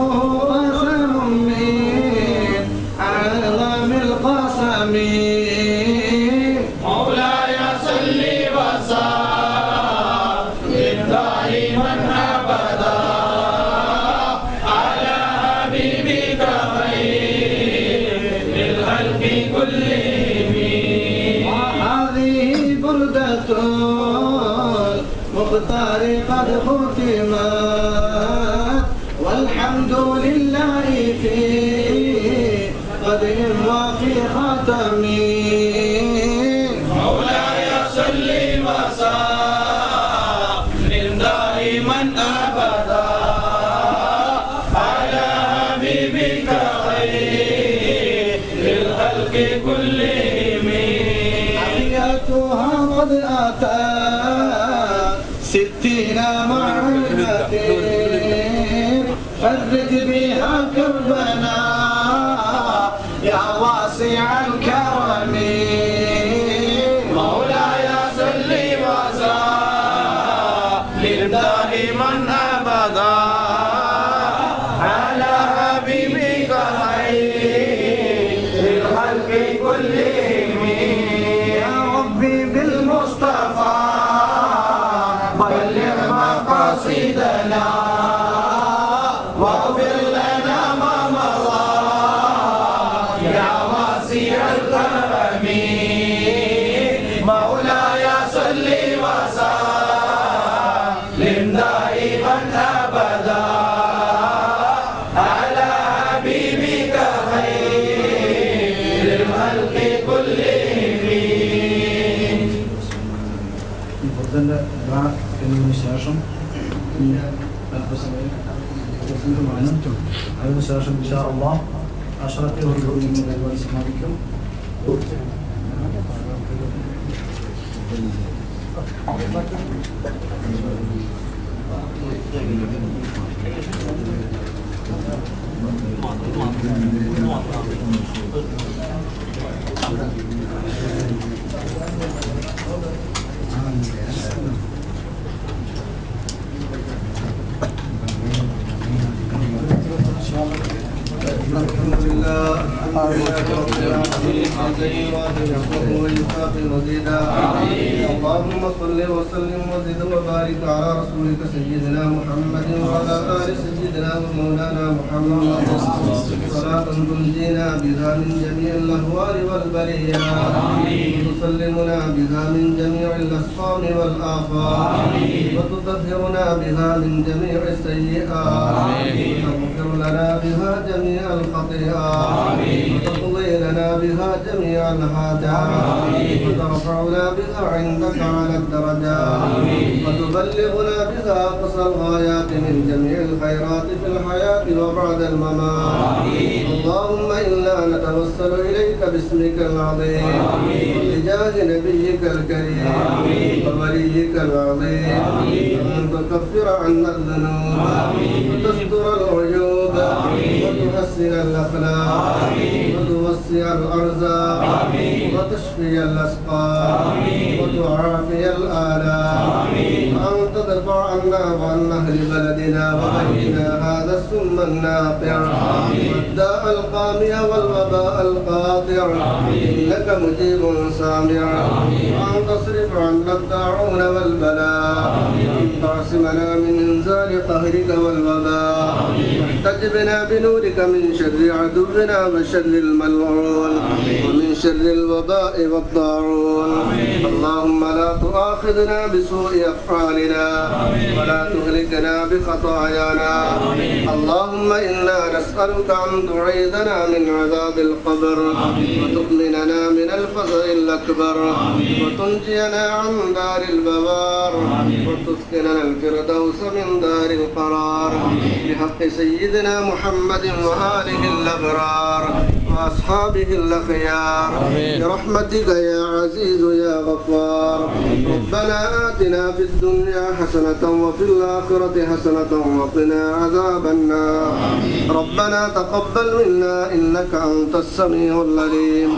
قسم من أعظم القسم مولاي صل وسلم دائما أبدا على حبيبك خير الخلق كلهم. وهذه بردة المختار قد ختمت والحمد لله في بدء وفي ختم. مولاي صل وسلم دائما أبدا على حبيبك خير الخلق كلهم. تحيتها قد أتت 60 معركة فرج بها كربنا يا واسع الكرم. مولاي صل وسلم دائما أبدا على حبيبك خير الخلق كلهم. يا ربي بالمصطفى بلغ مقاصدنا واغفر لنا ما مضى يا واسع الكرم. مولاي صل وسلم دائما أبدا على حبيبك خير الخلق كلهم. മുതലിൻ്റെ ദ്വാ എന്നതിന് ശേഷം അല്പസമയം അതിനുശേഷം ഇൻഷാ അല്ലാഹ് അഷ്റഫി പരിപാടി സമാപിക്കും. الحمد لله رب العالمين ويكافئ مزيدا. اللهم صل وسلم وزد وبارك على رسولك سيدنا محمد وعلى آل سيدنا ومولانا محمد صلاة تنجينا بها من جميع الأهوال والبليات وتسلمنا بها من جميع الأسقام والآفات وتطهرنا بها من جميع السيئات وتغفر لنا بها جميع الخطيئات وتقضي لنا بها جميع الحاجات وترفعنا بها عندك على الدرجات وتبلغنا بها أقصى الغايات من جميع الخيرات في الحياة وبعد الممات. اللهم إنا نتوسل إليك باسمك العظيم وبجاه نبيك الكريم ووليك العظيم أن تكفر عنا الذنوب وتستر العيوب وتحسن الأخلاق وتوسع الأرزاق وتشفي الأسقام وتعافي الآلام وأن تدفع عنا وعن أهل بلدنا وبيتنا هذا السم الناقع والداء القامي والوباء القاطع إنك مجيب سامع وأن تصرف عنا الطاعون والبلاء وأن تعصمنا من إنزال قهرك والوباء واحتجبنا بنورك من شر عدونا وشر الملعون ومن شر الوباء والطاعون. اللهم لا تؤاخذنا بسوء أفعالنا ولا تهلكنا بخطايانا. اللهم إنا نسألك أن تعيذنا من عذاب القبر وتؤمننا من الفزع الأكبر وتنجينا عن دار البوار وتسكننا الفردوس من دار القرار بحق سيدنا محمد وآله الأبرار. وأصحابه الأخيار برحمتك يا عزيز يا غفار. ربنا آتنا في الدنيا حسنة وفي الآخرة حسنة وقنا عذاب النار. ربنا تقبل منا إنك أنت السميع العليم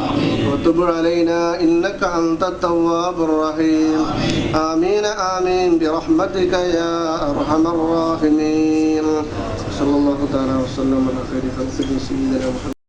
وتب علينا إنك أنت التواب الرحيم. آمين آمين برحمتك يا أرحم الراحمين. صلى الله تعالى وسلم على خير خلقه سيدنا محمد.